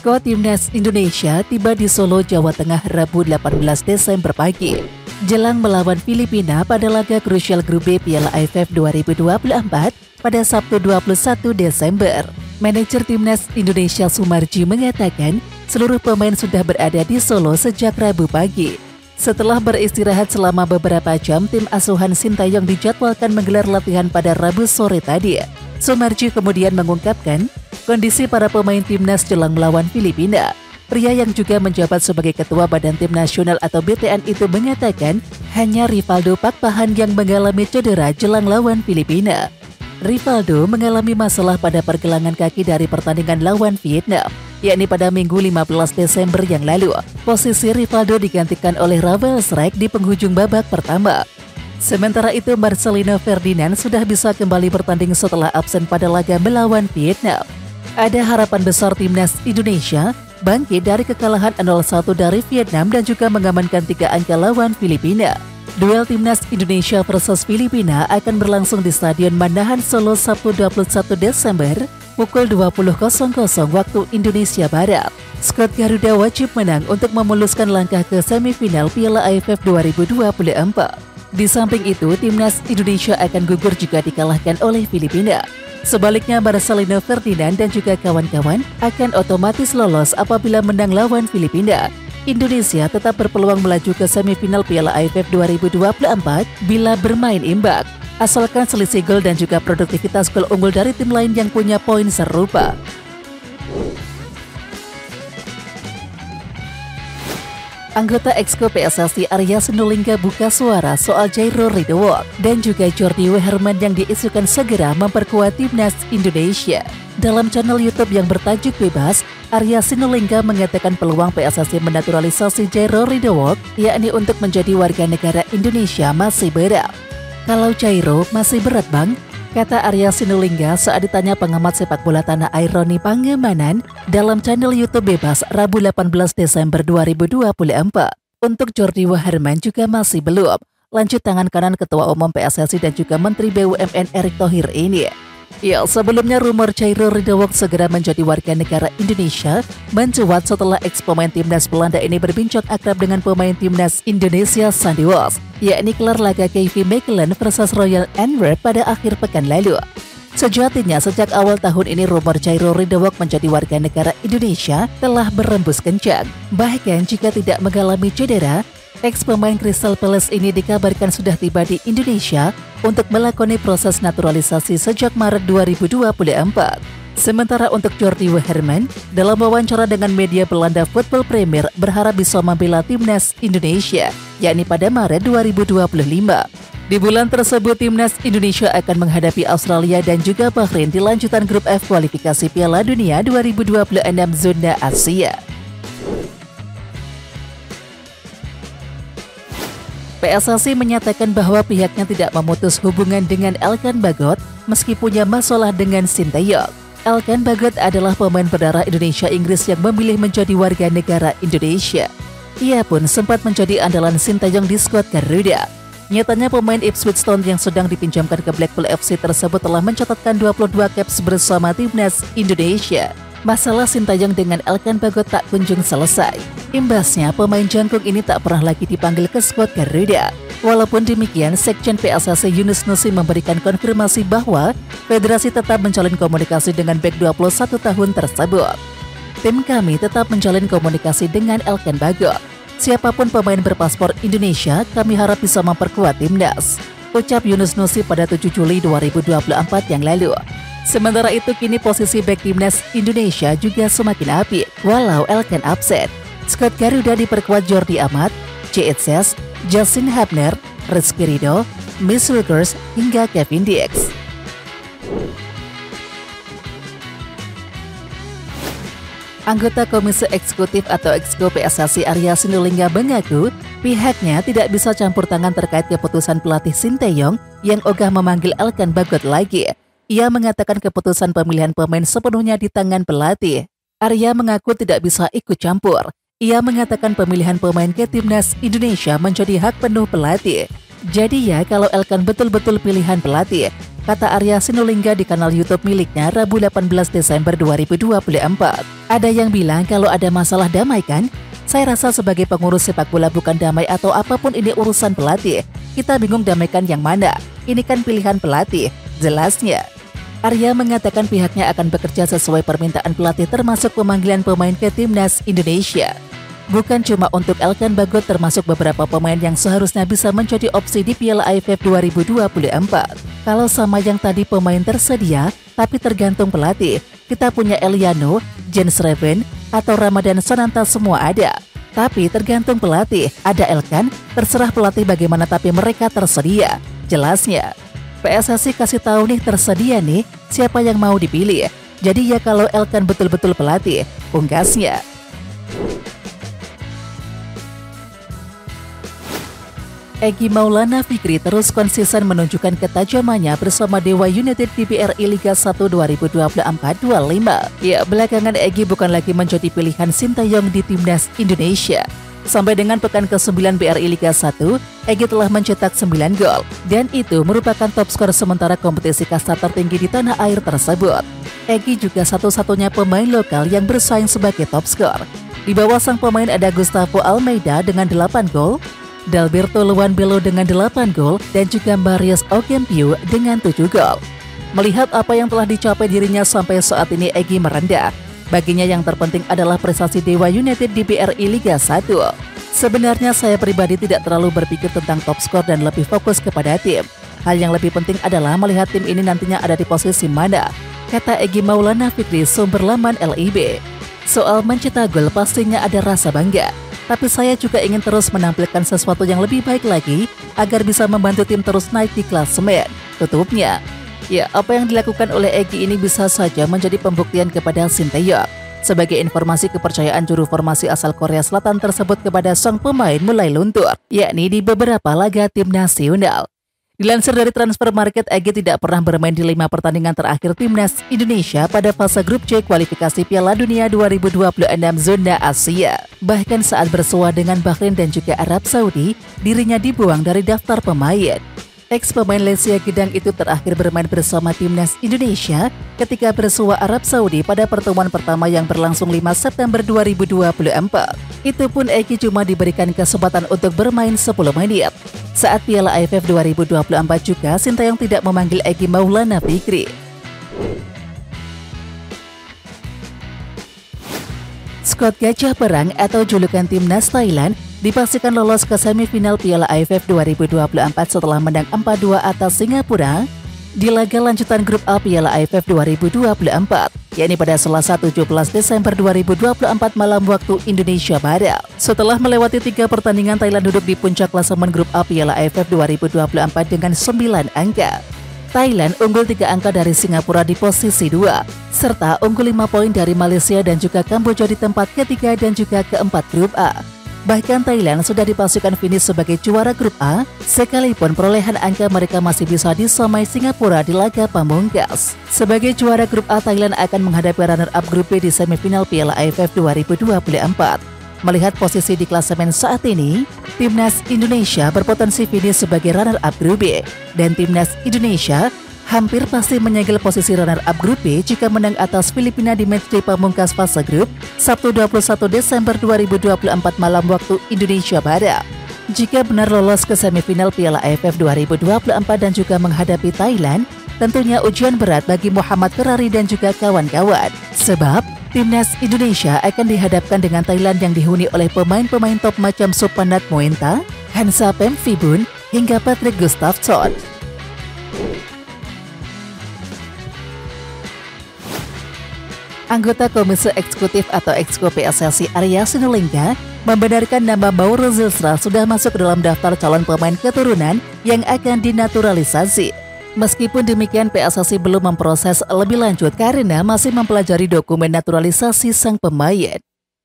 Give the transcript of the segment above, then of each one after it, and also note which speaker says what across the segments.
Speaker 1: Skuad Timnas Indonesia tiba di Solo, Jawa Tengah Rabu 18 Desember pagi. Jelang melawan Filipina pada laga krusial Grup B Piala AFF 2024 pada Sabtu 21 Desember. Manajer Timnas Indonesia Sumarji mengatakan seluruh pemain sudah berada di Solo sejak Rabu pagi. Setelah beristirahat selama beberapa jam, tim asuhan Sintayong dijadwalkan menggelar latihan pada Rabu sore tadi. Sumarji kemudian mengungkapkan kondisi para pemain timnas jelang melawan Filipina. Pria yang juga menjabat sebagai Ketua Badan Tim Nasional atau BTN itu mengatakan hanya Rivaldo Pakpahan yang mengalami cedera jelang lawan Filipina. Rivaldo mengalami masalah pada pergelangan kaki dari pertandingan lawan Vietnam, yakni pada Minggu 15 Desember yang lalu. Posisi Rivaldo digantikan oleh Ravel Srek di penghujung babak pertama. Sementara itu, Marcelino Ferdinand sudah bisa kembali bertanding setelah absen pada laga melawan Vietnam. Ada harapan besar Timnas Indonesia bangkit dari kekalahan 0-1 dari Vietnam dan juga mengamankan 3 angka lawan Filipina. Duel Timnas Indonesia versus Filipina akan berlangsung di Stadion Manahan Solo Sabtu 21 Desember pukul 20.00 waktu Indonesia Barat. Skuad Garuda wajib menang untuk memuluskan langkah ke semifinal Piala AFF 2024. Di samping itu, Timnas Indonesia akan gugur jika dikalahkan oleh Filipina. Sebaliknya, Marcelino Ferdinand dan juga kawan-kawan akan otomatis lolos apabila menang lawan Filipina. Indonesia tetap berpeluang melaju ke semifinal Piala AFF 2024 bila bermain imbang, asalkan selisih gol dan juga produktivitas gol unggul dari tim lain yang punya poin serupa. Anggota Exco PSSI Arya Sinulinga buka suara soal Jairo Ridowok dan juga Jordi Weherman yang diisukan segera memperkuat Timnas Indonesia. Dalam channel YouTube yang bertajuk Bebas, Arya Sinulinga mengatakan peluang PSSI menaturalisasi Jairo Ridowok, yakni untuk menjadi warga negara Indonesia, masih berat. Kalau Jairo masih berat bang, kata Arya Sinulinga saat ditanya pengamat sepak bola tanah air Roni Pangemanan dalam channel YouTube Bebas Rabu 18 Desember 2024. Untuk Jordi Weherman juga masih belum. Lanjut tangan kanan Ketua Umum PSSI dan juga Menteri BUMN Erick Thohir ini. Ya, sebelumnya rumor Jairo Ridowok segera menjadi warga negara Indonesia mencuat setelah ex-pemain timnas Belanda ini berbincang akrab dengan pemain timnas Indonesia Sandy Walsh, yakni kelar laga KV Mechelen versus Royal Antwerp pada akhir pekan lalu. Sejatinya sejak awal tahun ini rumor Jairo Ridowok menjadi warga negara Indonesia telah berembus kencang. Bahkan jika tidak mengalami cedera, ex-pemain Crystal Palace ini dikabarkan sudah tiba di Indonesia untuk melakoni proses naturalisasi sejak Maret 2024. Sementara untuk Jordi Weherman, dalam wawancara dengan media Belanda Football Premier berharap bisa membela Timnas Indonesia, yakni pada Maret 2025. Di bulan tersebut, Timnas Indonesia akan menghadapi Australia dan juga Bahrain di lanjutan Grup F kualifikasi Piala Dunia 2026 zona Asia. PSSI menyatakan bahwa pihaknya tidak memutus hubungan dengan Elkan Bagot meski punya masalah dengan Sintayong. Elkan Bagot adalah pemain berdarah Indonesia-Inggris yang memilih menjadi warga negara Indonesia. Ia pun sempat menjadi andalan Sintayong di skuad Garuda. Nyatanya pemain Ipswich Town yang sedang dipinjamkan ke Blackpool FC tersebut telah mencatatkan 22 caps bersama Timnas Indonesia. Masalah Sintayong dengan Elkan Bagot tak kunjung selesai. Imbasnya, pemain jangkung ini tak pernah lagi dipanggil ke skuad Garuda. Walaupun demikian, Sekjen PSSI Yunus Nusi memberikan konfirmasi bahwa federasi tetap menjalin komunikasi dengan bek 21 tahun tersebut. Tim kami tetap menjalin komunikasi dengan Elkan Bagot. Siapapun pemain berpaspor Indonesia, kami harap bisa memperkuat timnas, ucap Yunus Nusi pada 7 Juli 2024 yang lalu. Sementara itu, kini posisi bek timnas Indonesia juga semakin apik walau Elkan absen. Skuad Garuda diperkuat Jordi Amat, J.H. Justin Hapner, Rizky Ridho, Miss Wilkers, hingga Kevin Dix. Anggota Komisi Eksekutif atau Exco PSSI Arya Sinulinga mengaku pihaknya tidak bisa campur tangan terkait keputusan pelatih Sintayong yang ogah memanggil Elkan Bagot lagi. Ia mengatakan keputusan pemilihan pemain sepenuhnya di tangan pelatih. Arya mengaku tidak bisa ikut campur. Ia mengatakan pemilihan pemain ke Timnas Indonesia menjadi hak penuh pelatih. Jadi ya, kalau Elkan betul-betul pilihan pelatih, kata Arya Sinulinga di kanal YouTube miliknya Rabu 18 Desember 2024. Ada yang bilang kalau ada masalah damai kan? Saya rasa sebagai pengurus sepak bola bukan damai atau apapun ini urusan pelatih. Kita bingung damaikan yang mana. Ini kan pilihan pelatih, jelasnya. Arya mengatakan pihaknya akan bekerja sesuai permintaan pelatih termasuk pemanggilan pemain ke Timnas Indonesia. Bukan cuma untuk Elkan Bagot, termasuk beberapa pemain yang seharusnya bisa menjadi opsi di Piala AFF 2024. Kalau sama yang tadi pemain tersedia, tapi tergantung pelatih. Kita punya Eliano, Jens Reven, atau Ramadan Sananta semua ada. Tapi tergantung pelatih, ada Elkan, terserah pelatih bagaimana tapi mereka tersedia. Jelasnya, PSSI kasih tahu nih tersedia nih, siapa yang mau dipilih. Jadi ya kalau Elkan betul-betul pelatih, ungkasnya. Egy Maulana Fikri terus konsisten menunjukkan ketajamannya bersama Dewa United di BRI Liga 1 2024-25. Ya, belakangan Egy bukan lagi menjadi pilihan Sintayong di Timnas Indonesia. Sampai dengan pekan ke-9 BRI Liga 1, Egy telah mencetak 9 gol, dan itu merupakan top skor sementara kompetisi kasta tertinggi di tanah air tersebut. Egy juga satu-satunya pemain lokal yang bersaing sebagai top skor. Di bawah sang pemain ada Gustavo Almeida dengan 8 gol, Dalberto Luanbelo dengan 8 gol, dan juga Marius Okempio dengan 7 gol. Melihat apa yang telah dicapai dirinya sampai saat ini, Egy merendah. Baginya yang terpenting adalah prestasi Dewa United di BRI Liga 1. Sebenarnya saya pribadi tidak terlalu berpikir tentang top skor dan lebih fokus kepada tim. Hal yang lebih penting adalah melihat tim ini nantinya ada di posisi mana, kata Egy Maulana Fikri, sumber laman LIB. Soal mencetak gol pastinya ada rasa bangga. Tapi saya juga ingin terus menampilkan sesuatu yang lebih baik lagi agar bisa membantu tim terus naik di klasemen, tutupnya. Ya, apa yang dilakukan oleh Egy ini bisa saja menjadi pembuktian kepada Sintayong. Sebagai informasi, kepercayaan juru formasi asal Korea Selatan tersebut kepada sang pemain mulai luntur, yakni di beberapa laga tim nasional. Dilansir dari Transfer Market, Egy tidak pernah bermain di 5 pertandingan terakhir Timnas Indonesia pada fase grup C kualifikasi Piala Dunia 2026 zona Asia. Bahkan saat bersua dengan Bahrain dan juga Arab Saudi, dirinya dibuang dari daftar pemain. Ex-pemain Lesia Gedang itu terakhir bermain bersama Timnas Indonesia ketika bersua Arab Saudi pada pertemuan pertama yang berlangsung 5 September 2024. Itu pun Egy cuma diberikan kesempatan untuk bermain 10 menit. Saat Piala AFF 2024 juga, Sintayong tidak memanggil Egy Maulana Fikri. Skuad Gajah Perang atau julukan Timnas Thailand dipastikan lolos ke semifinal Piala AFF 2024 setelah menang 4-2 atas Singapura di laga lanjutan grup A Piala AFF 2024, yakni pada Selasa 17 Desember 2024 malam waktu Indonesia Barat. Setelah melewati 3 pertandingan, Thailand duduk di puncak klasemen grup A Piala AFF 2024 dengan 9 angka. Thailand unggul 3 angka dari Singapura di posisi 2, serta unggul 5 poin dari Malaysia dan juga Kamboja di tempat ketiga dan juga keempat grup A. Bahkan Thailand sudah dipastikan finish sebagai juara grup A, sekalipun perolehan angka mereka masih bisa disamai Singapura di laga pamungkas. Sebagai juara grup A, Thailand akan menghadapi runner-up grup B di semifinal Piala AFF 2024. Melihat posisi di klasemen saat ini, Timnas Indonesia berpotensi finish sebagai runner-up grup B, dan Timnas Indonesia hampir pasti menyegel posisi runner-up grup B jika menang atas Filipina di matchday pamungkas fase grup Sabtu 21 Desember 2024 malam waktu Indonesia Barat. Jika benar lolos ke semifinal Piala AFF 2024 dan juga menghadapi Thailand, tentunya ujian berat bagi Muhammad Ferrari dan juga kawan-kawan. Sebab Timnas Indonesia akan dihadapkan dengan Thailand yang dihuni oleh pemain-pemain top macam Supanat Moenta, Hansa Pemfibun, hingga Patrick Gustafsson. Anggota Komisi Eksekutif atau Exco PSSI Arya Sinulinga membenarkan nama Mauro Zilstra sudah masuk dalam daftar calon pemain keturunan yang akan dinaturalisasi. Meskipun demikian, PSSI belum memproses lebih lanjut karena masih mempelajari dokumen naturalisasi sang pemain.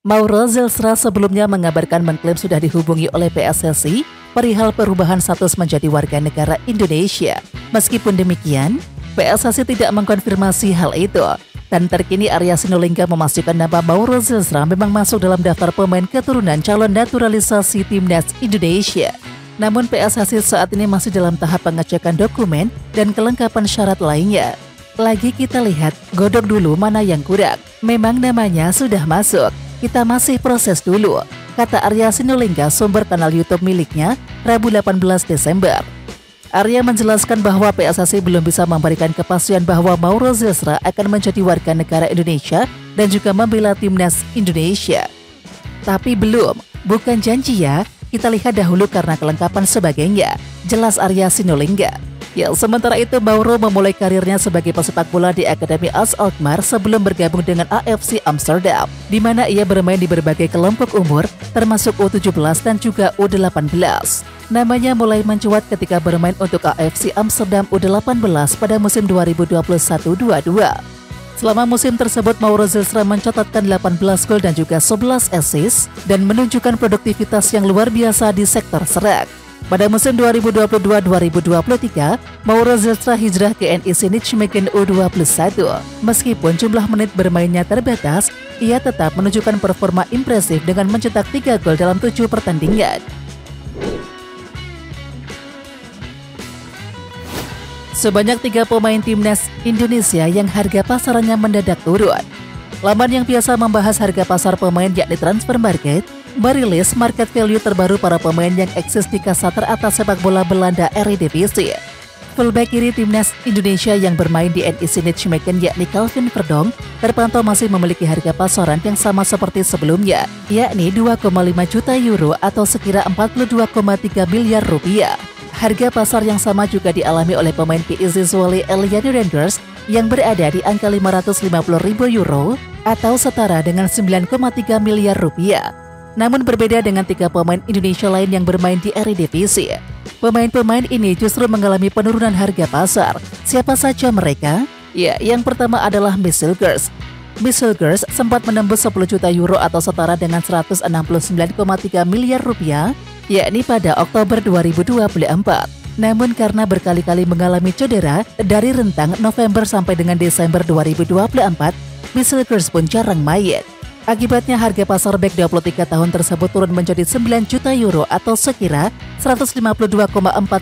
Speaker 1: Mauro Zilstra sebelumnya mengabarkan mengklaim sudah dihubungi oleh PSSI perihal perubahan status menjadi warga negara Indonesia. Meskipun demikian, PSSI tidak mengkonfirmasi hal itu. Dan terkini Arya Sinulinga memastikan nama Mauro Zilstra memang masuk dalam daftar pemain keturunan calon naturalisasi Timnas Indonesia. Namun PSSI saat ini masih dalam tahap pengecekan dokumen dan kelengkapan syarat lainnya. Lagi kita lihat, godok dulu mana yang kurang. Memang namanya sudah masuk, kita masih proses dulu, kata Arya Sinulinga, sumber kanal YouTube miliknya, Rabu 18 Desember. Arya menjelaskan bahwa PSSI belum bisa memberikan kepastian bahwa Mauro Zilstra akan menjadi warga negara Indonesia dan juga membela timnas Indonesia. Tapi belum, bukan janji ya, kita lihat dahulu karena kelengkapan sebagainya, jelas Arya Sinulinga. Ya, sementara itu Mauro memulai karirnya sebagai pesepak bola di Akademi AS Alkmaar sebelum bergabung dengan AFC Amsterdam, di mana ia bermain di berbagai kelompok umur, termasuk U17 dan juga U18. Namanya mulai mencuat ketika bermain untuk AFC Amsterdam U18 pada musim 2021-22. Selama musim tersebut, Mauro Zilstra mencatatkan 18 gol dan juga 11 assist dan menunjukkan produktivitas yang luar biasa di sektor serang. Pada musim 2022-2023, Mauro Zilstra hijrah ke NEC Nijmegen U21. Meskipun jumlah menit bermainnya terbatas, ia tetap menunjukkan performa impresif dengan mencetak 3 gol dalam 7 pertandingan. Sebanyak 3 pemain timnas Indonesia yang harga pasarannya mendadak turun. Laman yang biasa membahas harga pasar pemain yakni Transfermarkt merilis market value terbaru para pemain yang eksis di kasta teratas sepak bola Belanda Eredivisie. Fullback kiri timnas Indonesia yang bermain di NEC Nijmegen yakni Calvin Verdonk terpantau masih memiliki harga pasaran yang sama seperti sebelumnya, yakni 2,5 juta euro atau sekira 42,3 miliar rupiah. Harga pasar yang sama juga dialami oleh pemain PSV Zwolle Eliane Randers yang berada di angka 550.000 euro atau setara dengan 9,3 miliar rupiah. Namun berbeda dengan 3 pemain Indonesia lain yang bermain di Eredivisie. Pemain-pemain ini justru mengalami penurunan harga pasar. Siapa saja mereka? Ya, yang pertama adalah Miss Hilgers. Miss Hilgers sempat menembus 10 juta euro atau setara dengan 169,3 miliar rupiah, yakni pada Oktober 2024. Namun karena berkali-kali mengalami cedera dari rentang November sampai dengan Desember 2024, Miss Hilgers pun jarang main. Akibatnya harga pasar bek 23 tahun tersebut turun menjadi 9 juta euro atau sekira 152,4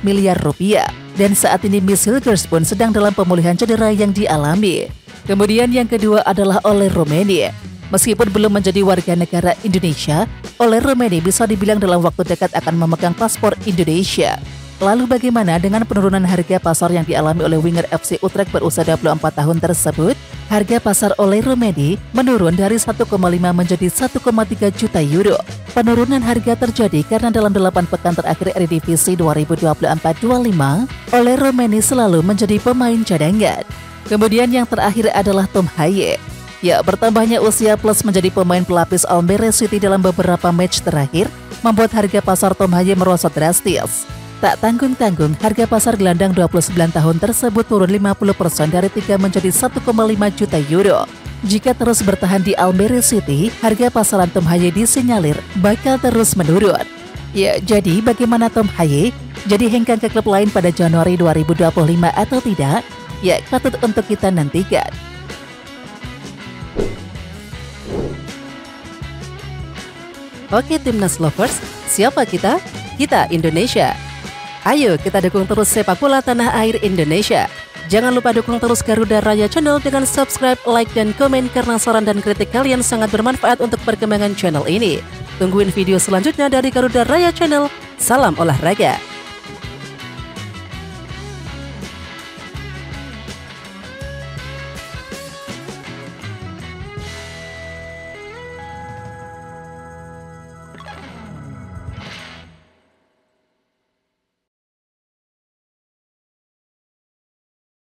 Speaker 1: miliar rupiah. Dan saat ini Miss Hilgers pun sedang dalam pemulihan cedera yang dialami. Kemudian yang kedua adalah Ole Roumanie. Meskipun belum menjadi warga negara Indonesia, Ole Roumanie bisa dibilang dalam waktu dekat akan memegang paspor Indonesia. Lalu bagaimana dengan penurunan harga pasar yang dialami oleh winger FC Utrecht berusia 24 tahun tersebut? Harga pasar Ole Roumanie menurun dari 1,5 menjadi 1,3 juta euro. Penurunan harga terjadi karena dalam 8 pekan terakhir Eredivisie 2024-25, Ole Roumanie selalu menjadi pemain cadangan. Kemudian yang terakhir adalah Tom Haye. Ya, bertambahnya usia plus menjadi pemain pelapis Almere City dalam beberapa match terakhir membuat harga pasar Tom Haye merosot drastis. Tak tanggung-tanggung, harga pasar gelandang 29 tahun tersebut turun 50% dari 3 menjadi 1,5 juta euro. Jika terus bertahan di Almere City, harga pasaran Tom Haye disinyalir bakal terus menurun. Ya, jadi bagaimana Tom Haye? Jadi hengkang ke klub lain pada Januari 2025 atau tidak? Ya, patut untuk kita nantikan. Oke Timnas Lovers, siapa kita? Kita Indonesia. Ayo kita dukung terus sepak bola tanah air Indonesia. Jangan lupa dukung terus Garuda Raya Channel dengan subscribe, like, dan komen karena saran dan kritik kalian sangat bermanfaat untuk perkembangan channel ini. Tungguin video selanjutnya dari Garuda Raya Channel. Salam olahraga.